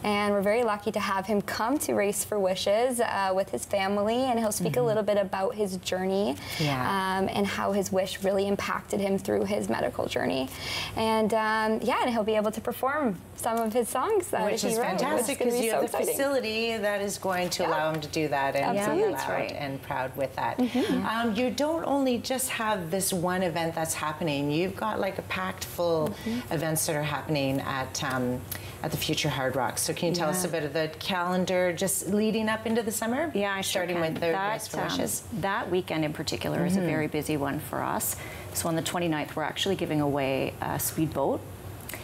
And we're very lucky to have him come to Race for Wishes with his family, and he'll speak a little bit about his journey and how his wish really impacted him through his medical journey. And and he'll be able to perform some of his songs that which he is wrote. Fantastic, because you have the facility that is going to allow him to do that, and Absolutely. he's loud and proud with that. You don't only just have this one event that's happening. You've got like a packed full events that are happening at the Future Hard Rock. So can you tell us a bit of the calendar just leading up into the summer? Yeah, starting with the Race for Wishes. That weekend in particular is a very busy one for us. So on the 29th, we're actually giving away a speedboat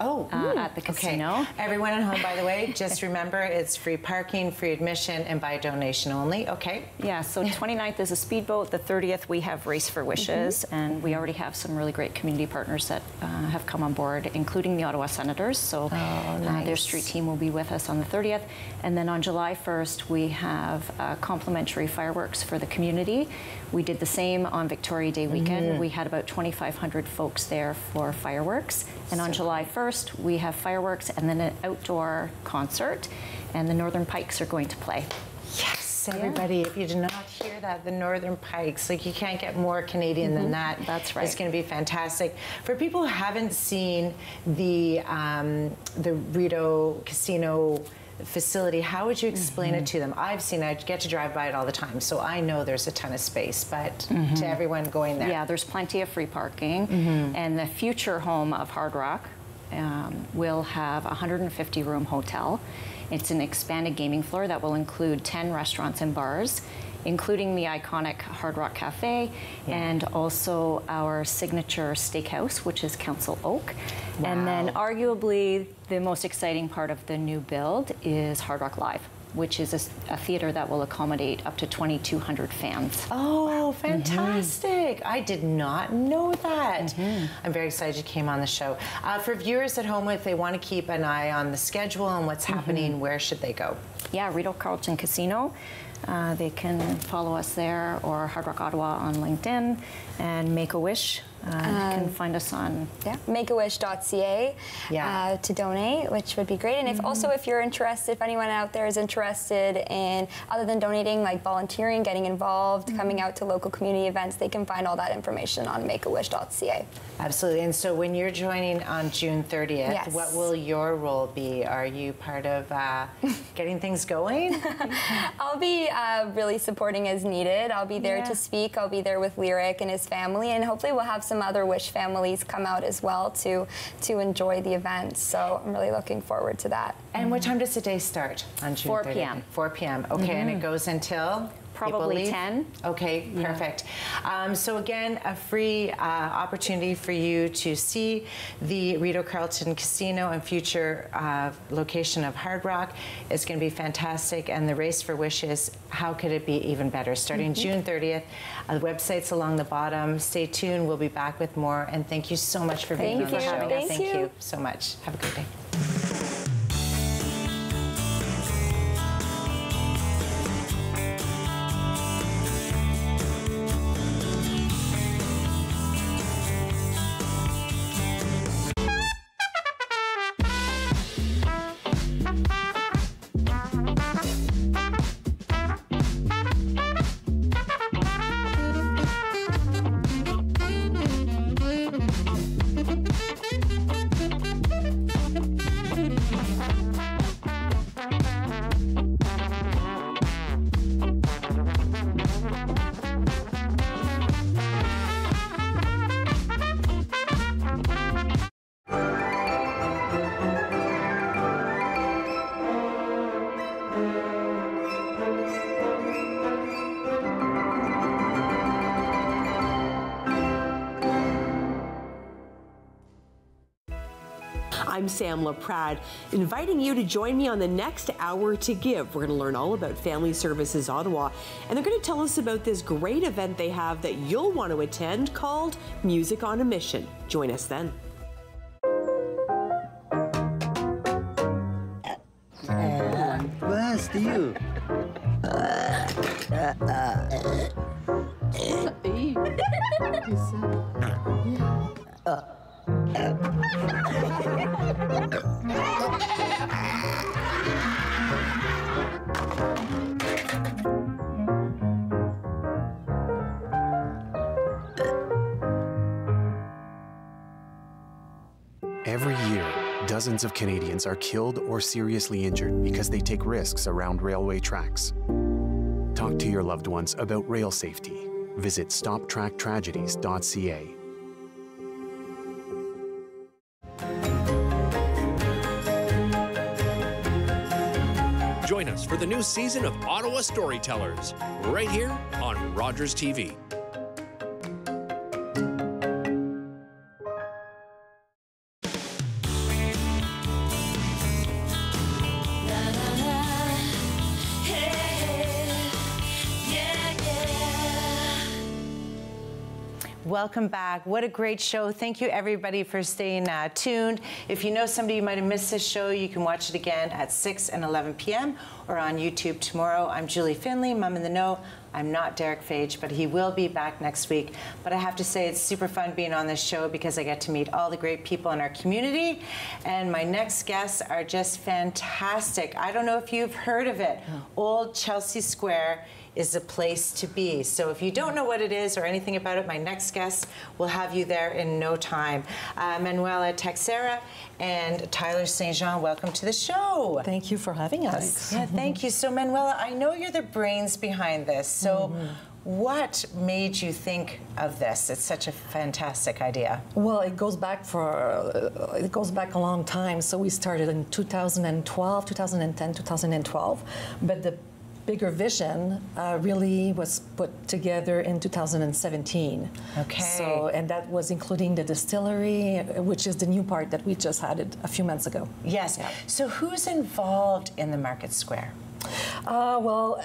at the casino. Everyone at home, by the way, just remember it's free parking, free admission, and by donation only. Okay. Yeah, so 29th is a speedboat. The 30th we have Race for Wishes, and we already have some really great community partners that have come on board, including the Ottawa Senators. So their street team will be with us on the 30th. And then on July 1st, we have complimentary fireworks for the community. We did the same on Victoria Day weekend. We had about 2,500 folks there for fireworks. And on July 1st, we have fireworks and then an outdoor concert, and the Northern Pikes are going to play. Yes, everybody, if you did not hear that, the Northern Pikes, like you can't get more Canadian than that. That's right. It's going to be fantastic. For people who haven't seen the Rideau Casino facility, how would you explain it to them? I've seen it, I get to drive by it all the time, so I know there's a ton of space, but to everyone going there. Yeah, there's plenty of free parking, and the future home of Hard Rock will have a 150-room hotel. It's an expanded gaming floor that will include 10 restaurants and bars, including the iconic Hard Rock Cafe and also our signature steakhouse, which is Council Oak. And then arguably the most exciting part of the new build is Hard Rock Live, which is a theater that will accommodate up to 2,200 fans. Oh, fantastic. I did not know that. I'm very excited you came on the show. For viewers at home, if they want to keep an eye on the schedule and what's happening, where should they go? Yeah, Rideau Carleton Casino. They can follow us there, or Hard Rock Ottawa on LinkedIn, and Make-A-Wish. You can find us on makeawish.ca to donate, which would be great. And if you're interested, if anyone out there is interested in, other than donating, like volunteering, getting involved, coming out to local community events, they can find all that information on makeawish.ca. Absolutely. And so when you're joining on June 30th, what will your role be? Are you part of getting things going? I'll be really supporting as needed. I'll be there to speak. I'll be there with Lyric and his family, and hopefully we'll have some other Wish families come out as well to enjoy the event. So I'm really looking forward to that. And what time does the day start on June 30th? 4 p.m. 4 p.m. Okay, and it goes until? Probably 10. Okay, perfect. So again, a free opportunity for you to see the Rideau Carleton Casino and future location of Hard Rock. It's going to be fantastic, and the Race for Wishes, how could it be even better? Starting June 30th, the website's along the bottom. Stay tuned, we'll be back with more, and thank you so much for being on the show. Thank you so much. Have a good day. I'm Samla Pratt, inviting you to join me on the next Hour to Give. We're going to learn all about Family Services Ottawa, and they're going to tell us about this great event they have that you'll want to attend called Music on a Mission. Join us then. Bless you. Every year, dozens of Canadians are killed or seriously injured because they take risks around railway tracks. Talk to your loved ones about rail safety. Visit stoptracktragedies.ca. Join us for the new season of Ottawa Storytellers, right here on Rogers TV. welcome back. What a great show. Thank you, everybody, for staying tuned. If you know somebody who might have missed this show, you can watch it again at 6 and 11 p.m. or on YouTube tomorrow. I'm Julie Finley, Mom in the Know. I'm not Derek Fage, but he will be back next week. But I have to say it's super fun being on this show because I get to meet all the great people in our community. And my next guests are just fantastic. I don't know if you've heard of it. Old Chelsea Square is a place to be. So if you don't know what it is or anything about it, my next guest will have you there in no time. Manuela Texera and Tyler St. Jean, welcome to the show. Thank you for having us. Yeah, thank you. So Manuela, I know you're the brains behind this. So what made you think of this? It's such a fantastic idea. Well, it goes back a long time. So we started in 2012, 2010, 2012. But the bigger vision really was put together in 2017. Okay. So, and that was including the distillery, which is the new part that we just had a few months ago. Yes. Yeah. So who's involved in the Market Square? Well,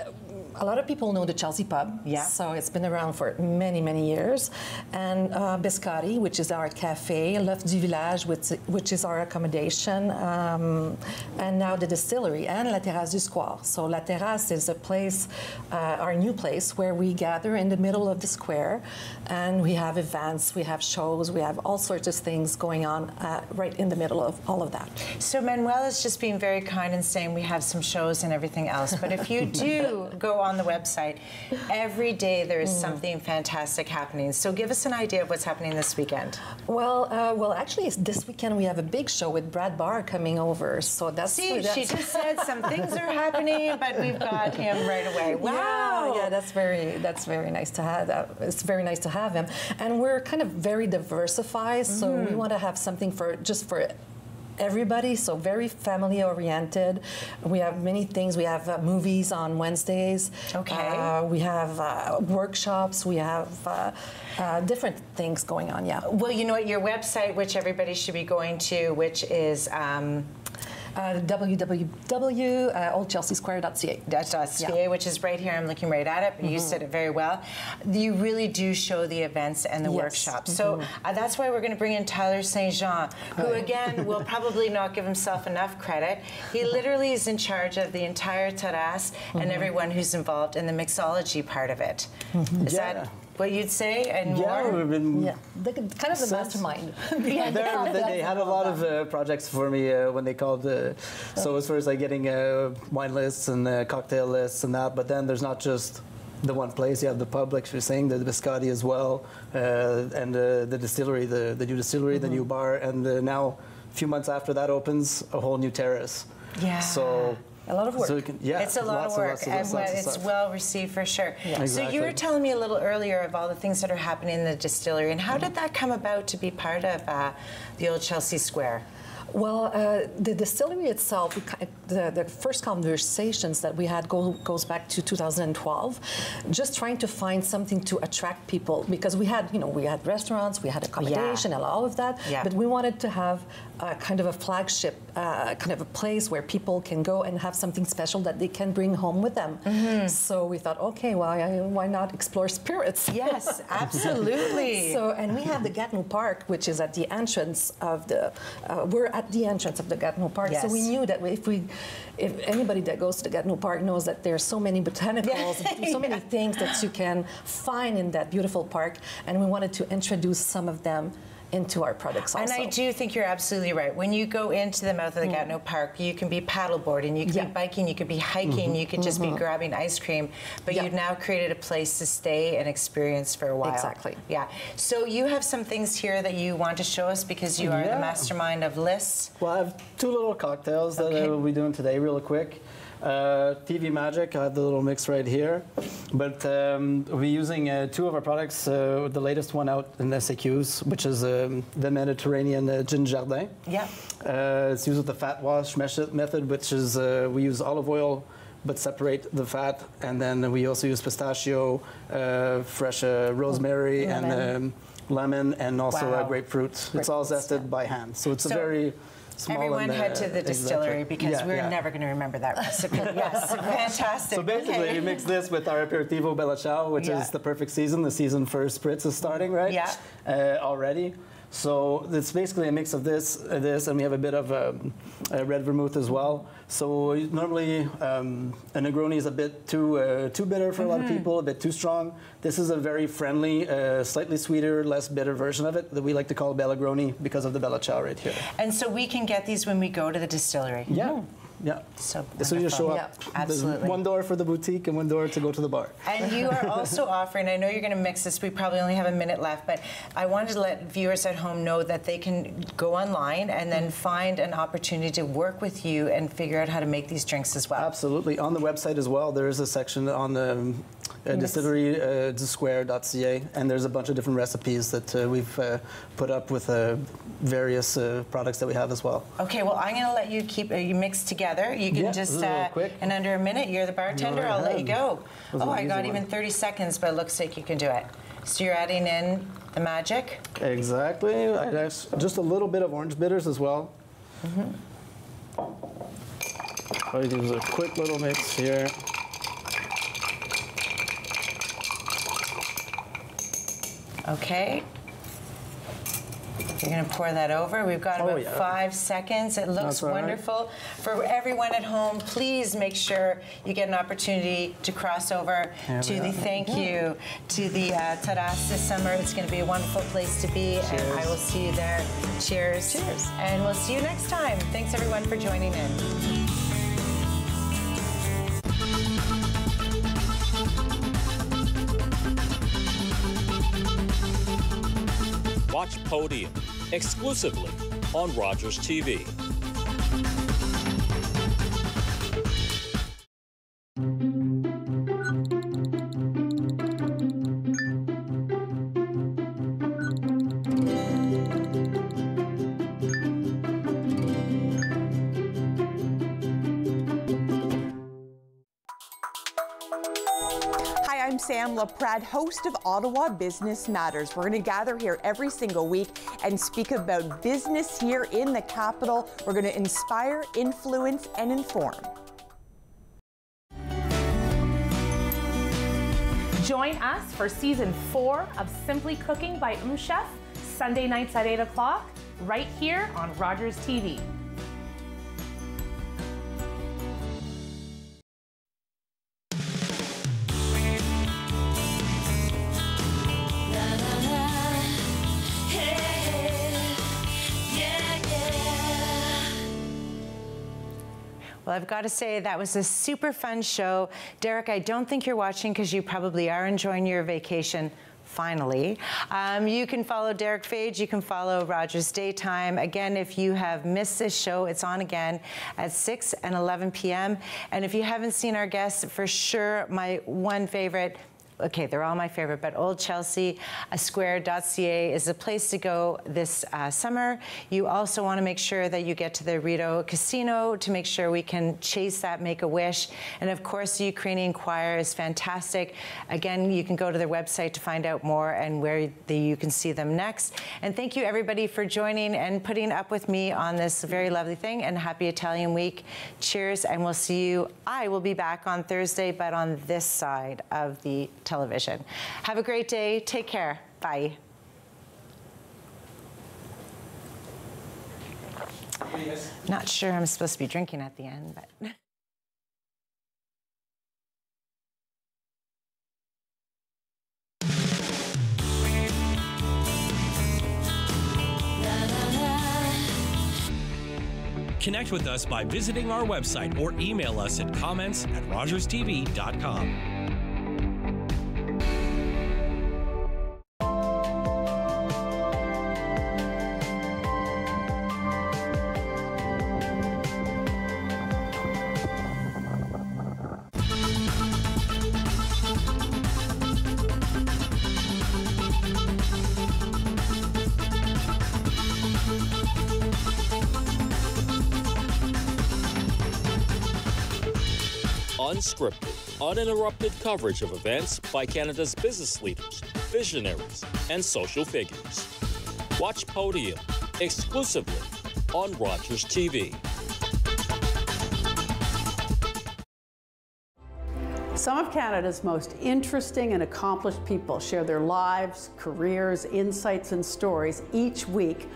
a lot of people know the Chelsea Pub. Yeah. So it's been around for many, many years. And Biscotti, which is our cafe, L'Oeuf du Village, which is our accommodation, and now the distillery, and La Terrasse du Square. So La Terrasse is a place, our new place, where we gather in the middle of the square, and we have events, we have shows, we have all sorts of things going on right in the middle of all of that. So Manuela's just being very kind and saying we have some shows and everything else, but if you do go on the website, every day there is something fantastic happening. So give us an idea of what's happening this weekend. Well, actually, this weekend we have a big show with Brad Barr coming over. So that's she just said some things are happening, but we've got him right away. Wow. Yeah, that's very nice to have. It's very nice to have him, and we're kind of very diversified. So we want to have something for everybody, so very family oriented. We have many things. We have movies on Wednesdays. Okay. We have workshops. We have different things going on, yeah. Well, you know what, your website, which everybody should be going to, which is www.oldchelseasquare.ca. Which is right here. I'm looking right at it, but you said it very well. You really do show the events and the workshops. So that's why we're going to bring in Tyler St. Jean, who again will probably not give himself enough credit. He literally is in charge of the entire terrace and everyone who's involved in the mixology part of it. Is that what you'd say, and more? We've been kind of the mastermind. They had a lot of projects for me when they called. So as far as like getting wine lists and cocktail lists and that, but then there's not just the one place. You have the pub, like you're saying, the Biscotti as well, and the distillery, the new distillery, the new bar, and now a few months after that opens a whole new terrace. Yeah. So. A lot of work. So it's a lot of work, and it's well received for sure. Yeah. So you were telling me a little earlier of all the things that are happening in the distillery, and how did that come about to be part of the Old Chelsea Square? Well, the distillery itself, the first conversations that we had goes back to 2012, just trying to find something to attract people, because we had restaurants, we had accommodation and all of that, but we wanted to have kind of a flagship, kind of a place where people can go and have something special that they can bring home with them. So we thought, okay, well, why not explore spirits? Yes, absolutely. So, and we have the Gatineau Park, which is at the entrance of the, we're at the entrance of the Gatineau Park. Yes. So we knew that if anybody that goes to the Gatineau Park knows that there's so many botanicals, and so many things that you can find in that beautiful park, and we wanted to introduce some of them into our products also. And I do think you're absolutely right. When you go into the mouth of the Gatineau Park, you can be paddleboarding, you can be biking, you could be hiking, you could just be grabbing ice cream, but you've now created a place to stay and experience for a while. Exactly. Yeah. So you have some things here that you want to show us because you are the mastermind of lists. Well, I have two little cocktails that we'll be doing today real quick. TV Magic, I have the little mix right here. But we'll be using two of our products, the latest one out in SAQs, which is the Mediterranean Gin Jardin. Yeah. It's used with the fat wash method, which is we use olive oil but separate the fat, and then we also use pistachio, fresh rosemary, and lemon, and also grapefruit. It's all zested by hand. So it's a very Everyone head to the distillery because we're never going to remember that recipe. Yes, fantastic. So basically, you mix this with our aperitivo Bella Ciao, which is the perfect season. The season for spritz is starting, right? Yeah. Already. So it's basically a mix of this, and we have a bit of red vermouth as well. So normally a Negroni is a bit too bitter for a lot of people, a bit too strong. This is a very friendly, slightly sweeter, less bitter version of it that we like to call Bellagroni because of the Bella Ciao right here. And so we can get these when we go to the distillery. Yeah. Yeah. So this will just show up. Absolutely. There's one door for the boutique and one door to go to the bar. And you are also offering, I know you're going to mix this, we probably only have a minute left, but I wanted to let viewers at home know that they can go online and then find an opportunity to work with you and figure out how to make these drinks as well. Absolutely. On the website as well, there is a section on the distillery.square.ca, and there's a bunch of different recipes that we've put up with various products that we have as well. Okay, well, I'm going to let you keep you mix together. You can just, in under a minute, you're the bartender, I'll let you go. Oh, I got even 30 seconds, but it looks like you can do it. So you're adding in the magic? Exactly. I just a little bit of orange bitters as well. I'll use a quick little mix here. Okay. You're going to pour that over. We've got about 5 seconds. It looks wonderful. For everyone at home, please make sure you get an opportunity to cross over to the thank you to the terrace this summer. It's going to be a wonderful place to be, and I will see you there. Cheers. Cheers. And we'll see you next time. Thanks, everyone, for joining in. Watch Podium exclusively on Rogers TV. I'm Sam LaPrade, host of Ottawa Business Matters. We're going to gather here every single week and speak about business here in the capital. We're going to inspire, influence, and inform. Join us for Season 4 of Simply Cooking by Chef, Sunday nights at 8 o'clock, right here on Rogers TV. Well, I've got to say that was a super fun show. Derek, I don't think you're watching because you probably are enjoying your vacation. Finally. You can follow Derek Fage. You can follow Rogers Daytime. Again, if you have missed this show, it's on again at 6 and 11 p.m. And if you haven't seen our guests, for sure, my one favorite, okay, they're all my favorite, but Old Chelsea, square.ca is the place to go this summer. You also want to make sure that you get to the Rideau Casino to make sure we can chase that Make-A-Wish. And of course, the Ukrainian Choir is fantastic. Again, you can go to their website to find out more and where you can see them next. And thank you, everybody, for joining and putting up with me on this very lovely thing. And happy Italian Week. Cheers, and we'll see you. I will be back on Thursday, but on this side of the television. Have a great day. Take care. Bye. Not sure I'm supposed to be drinking at the end, but. Connect with us by visiting our website or email us at comments@rogerstv.com. Unscripted, uninterrupted coverage of events by Canada's business leaders, visionaries, and social figures. Watch Podium exclusively on Rogers TV. Some of Canada's most interesting and accomplished people share their lives, careers, insights, and stories each week